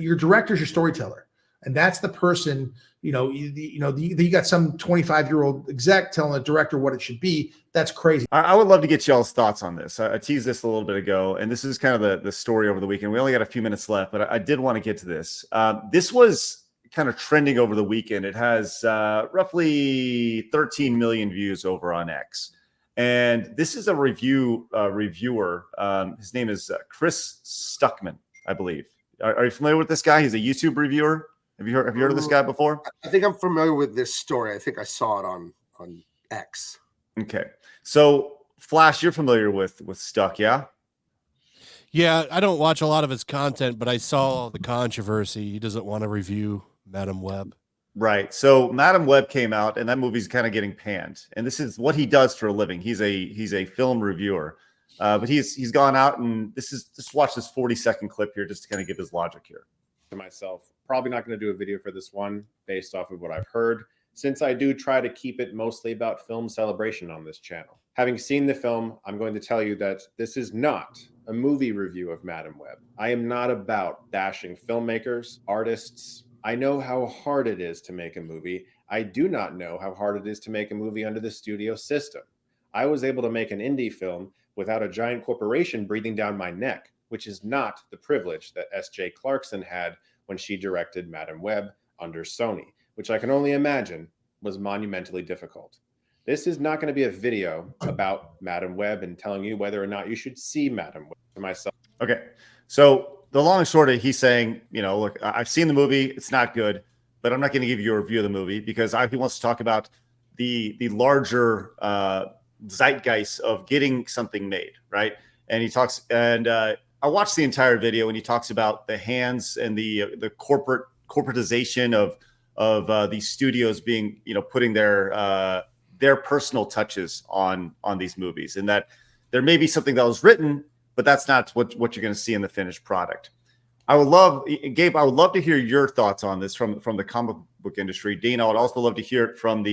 Your director's your storyteller, and that's the person. You got some 25-year-old exec telling the director what it should be. That's crazy. I would love to get y'all's thoughts on this. I teased this a little bit ago, and this is kind of the story over the weekend. We only got a few minutes left, but I did want to get to this. This was kind of trending over the weekend. It has roughly 13 million views over on X. And this is a reviewer. His name is Chris Stuckman, I believe. Are you familiar with this guy? He's a YouTube reviewer. Have you heard of this guy before? I think I'm familiar with this story. I think I saw it on X. Okay. So, Flash, you're familiar with Stuck, yeah? Yeah, I don't watch a lot of his content, but I saw the controversy. He doesn't want to review Madam Web. Right. So Madam Web came out, and that movie's kind of getting panned. And this is what he does for a living. He's a film reviewer. But he's gone out, and just watch this 40-second clip here just to kind of give his logic here. To myself, probably not going to do a video for this one based off of what I've heard, since I do try to keep it mostly about film celebration on this channel. Having seen the film, I'm going to tell you that this is not a movie review of Madam Web. I am not about bashing filmmakers, artists. I know how hard it is to make a movie. I do not know how hard it is to make a movie under the studio system. I was able to make an indie film without a giant corporation breathing down my neck, which is not the privilege that S.J. Clarkson had when she directed Madam Web under Sony, which I can only imagine was monumentally difficult. This is not going to be a video about Madam Web and telling you whether or not you should see Madam Web. To myself. Okay. So the long and short of it, he's saying, look, I've seen the movie. It's not good, but I'm not going to give you a review of the movie because he wants to talk about the larger zeitgeist of getting something made, right? And he talks, and I watched the entire video, and he talks about the hands and the corporatization of these studios being, putting their personal touches on these movies, and that there may be something that was written, but that's not what you're going to see in the finished product. Gabe, I would love to hear your thoughts on this from the comic book industry. Dean, I would also love to hear it from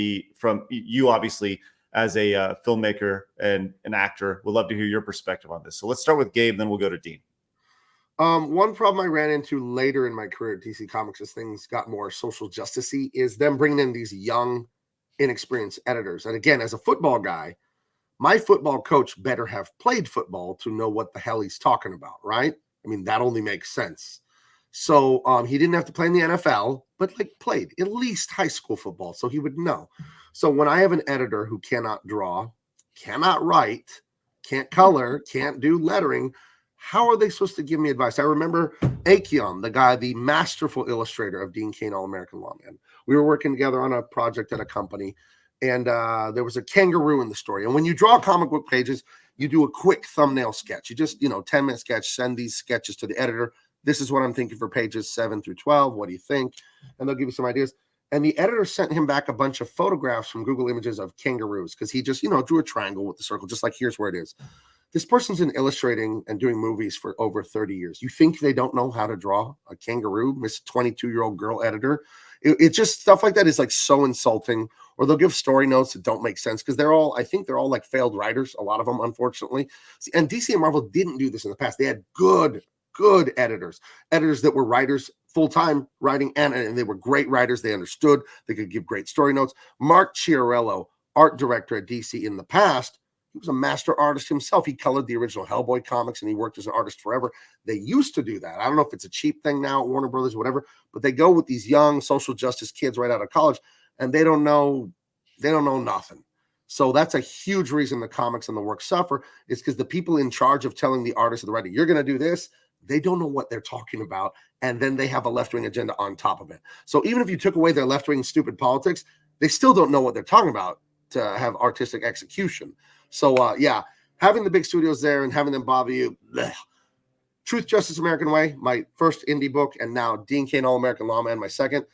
you, obviously, as a filmmaker and an actor. We'd love to hear your perspective on this. So let's start with Gabe, then we'll go to Dean. One problem I ran into later in my career at DC Comics as things got more social justice-y is them bringing in these young, inexperienced editors. And again, as a football guy, my football coach better have played football to know what the hell he's talking about, right? I mean, that only makes sense. So he didn't have to play in the NFL, but played at least high school football, so he would know. So when I have an editor who cannot draw, cannot write, can't color, can't do lettering, how are they supposed to give me advice? I remember Akeon, the masterful illustrator of Dean Cain, All-American Lawman. We were working together on a project at a company, and there was a kangaroo in the story. And when you draw comic book pages, you do a quick thumbnail sketch. You just, 10-minute sketch, send these sketches to the editor. This is what I'm thinking for pages 7 through 12. What do you think? And they'll give you some ideas. And the editor sent him back a bunch of photographs from Google Images of kangaroos because he just, drew a triangle with the circle, just like here's where it is. This person's been illustrating and doing movies for over 30 years. You think they don't know how to draw a kangaroo, Miss 22-year-old girl editor? It just stuff like that is so insulting. Or they'll give story notes that don't make sense because I think they're all failed writers, a lot of them, unfortunately. And DC and Marvel didn't do this in the past. They had good editors that were writers full-time writing, and they were great writers. They understood. They could give great story notes. Mark Chiarello, art director at DC in the past, he was a master artist himself. He colored the original Hellboy comics, and he worked as an artist forever. They used to do that. I don't know if it's a cheap thing now, Warner Brothers, whatever, but they go with these young social justice kids right out of college, and they don't know nothing. So that's a huge reason the comics and the work suffer, is because the people in charge of telling the artist and the writer, you're going to do this, they don't know what they're talking about, and then they have a left-wing agenda on top of it. So even if you took away their left-wing stupid politics, they still don't know what they're talking about to have artistic execution. So, having the big studios there and having them bother you, bleh. Truth, Justice, American Way, my first indie book, and now Dean Cain, All-American Lawman, my second,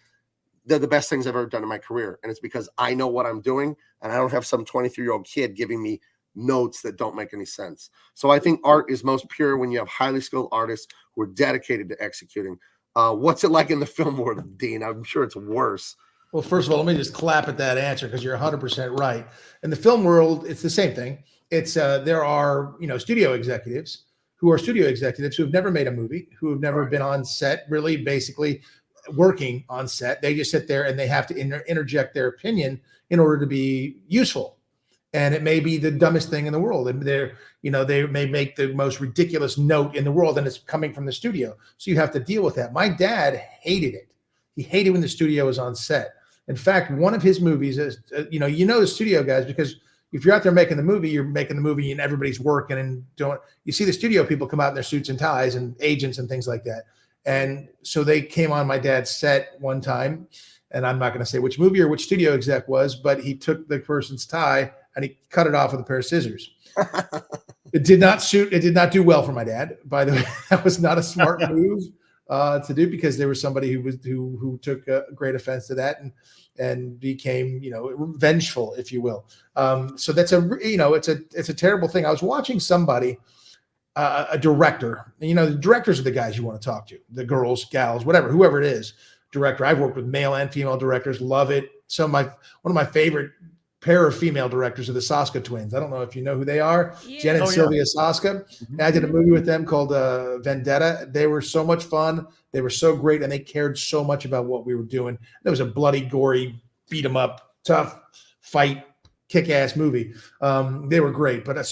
they're the best things I've ever done in my career. And it's because I know what I'm doing, and I don't have some 23-year-old kid giving me notes that don't make any sense. So I think art is most pure when you have highly skilled artists who are dedicated to executing. What's it like in the film world, Dean? I'm sure it's worse. Well, first of all, let me just clap at that answer because you're 100% right. In the film world, it's the same thing. It's there are studio executives who are studio executives who have never made a movie, who have never been on set, really basically working on set. They just sit there and they have to interject their opinion in order to be useful. And it may be the dumbest thing in the world. And they may make the most ridiculous note in the world, and it's coming from the studio. So you have to deal with that. My dad hated it. He hated when the studio was on set. In fact, one of his movies is, the studio guys, because if you're out there making the movie, you're making the movie and everybody's working and you see the studio people come out in their suits and ties and agents and things like that. And so they came on my dad's set one time, and I'm not going to say which movie or which studio exec was, but he took the person's tie and he cut it off with a pair of scissors. It did not suit. It did not do well for my dad. By the way, that was not a smart move to do, because there was somebody who took great offense to that and became, vengeful, if you will. So that's it's a terrible thing. I was watching somebody, a director, and the directors are the guys you want to talk to, the girls, gals, whatever, whoever it is. Director. I've worked with male and female directors. Love it. One of my favorite pair of female directors are the Saska twins. I don't know if you know who they are. Yeah. Jen and Sylvia Saska. I did a movie with them called Vendetta. They were so much fun. They were so great, and they cared so much about what we were doing. There was a bloody, gory, beat 'em up, tough fight, kick-ass movie. They were great. But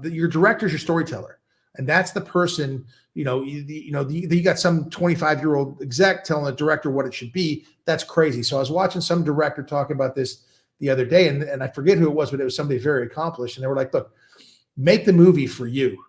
your director's your storyteller, and that's the person. You got some 25-year-old exec telling the director what it should be. That's crazy. So I was watching some director talk about this the other day, and I forget who it was, but it was somebody very accomplished. And they were like, look, make the movie for you.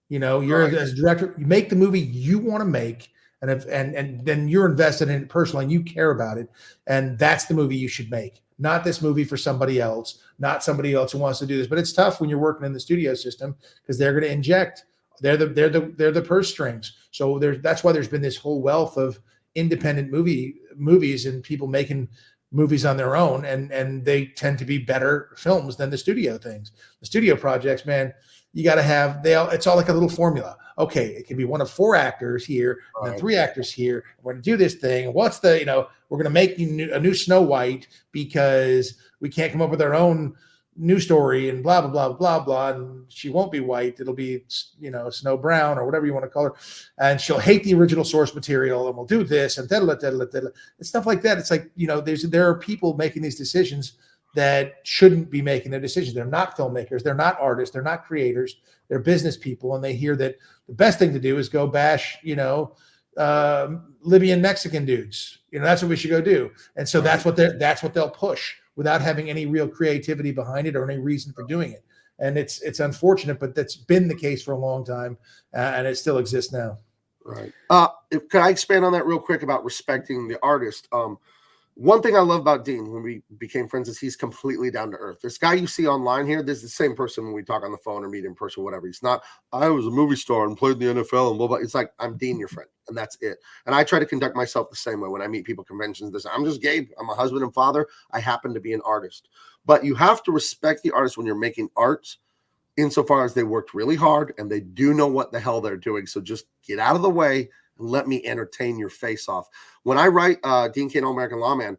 You're as a director, you make the movie you want to make, and then you're invested in it personally and you care about it. And that's the movie you should make, not this movie for somebody else, not somebody else who wants to do this. But it's tough when you're working in the studio system, because they're going to inject. They're the purse strings. So that's why there's been this whole wealth of independent movies and people making movies on their own, and they tend to be better films than the studio things. The studio projects, man, you got to have it's all like a little formula. Okay, it can be one of 4 actors here, and then 3 actors here. We're going to do this thing. What's we're going to make a new Snow White because we can't come up with our own new story and blah, blah, blah, blah, blah. And she won't be white. It'll be, Snow Brown or whatever you want to call her. And she'll hate the original source material, and we'll do this and and stuff like that. It's like, there are people making these decisions that shouldn't be making their decisions. They're not filmmakers. They're not artists. They're not creators. They're business people. And they hear that the best thing to do is go bash, Libyan Mexican dudes. That's what we should go do. And so that's what they'll push, without having any real creativity behind it or any reason for doing it. And it's unfortunate, but that's been the case for a long time, and it still exists now. Right. Can I expand on that real quick about respecting the artist? One thing I love about Dean when we became friends is he's completely down to earth. This guy you see online here, this is the same person when we talk on the phone or meet in person, whatever. He's not, I was a movie star and played in the NFL and blah, blah. It's like, I'm Dean, your friend, and that's it. And I try to conduct myself the same way when I meet people, conventions. I'm just Gabe. I'm a husband and father. I happen to be an artist. But you have to respect the artist when you're making art, insofar as they worked really hard and they do know what the hell they're doing. So just get out of the way and let me entertain your face off. When I write Dean Cain, All-American Lawman,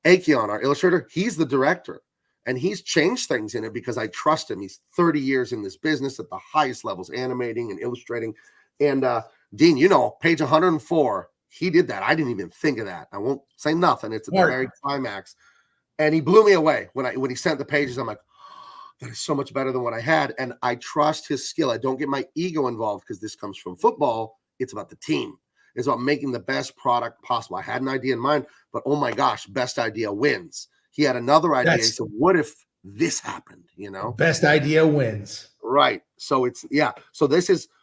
Akeon, our illustrator, he's the director. And he's changed things in it because I trust him. He's 30 years in this business at the highest levels, animating and illustrating. And Dean, page 104, he did that. I didn't even think of that. I won't say nothing. It's at the very climax. And he blew me away when he sent the pages. I'm like, that is so much better than what I had. And I trust his skill. I don't get my ego involved because this comes from football. It's about the team. It's about making the best product possible. I had an idea in mind, but oh my gosh, best idea wins. He had another idea. He said, what if this happened? Best idea wins. Right. So So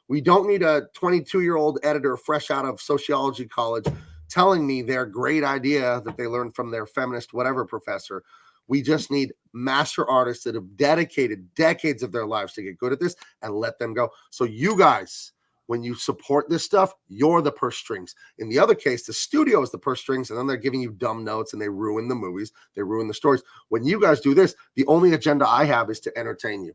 we don't need a 22-year-old editor fresh out of sociology college telling me their great idea that they learned from their feminist whatever professor. We just need master artists that have dedicated decades of their lives to get good at this and let them go. So you guys, when you support this stuff, you're the purse strings. In the other case, the studio is the purse strings, and then they're giving you dumb notes and they ruin the movies. They ruin the stories. When you guys do this, the only agenda I have is to entertain you.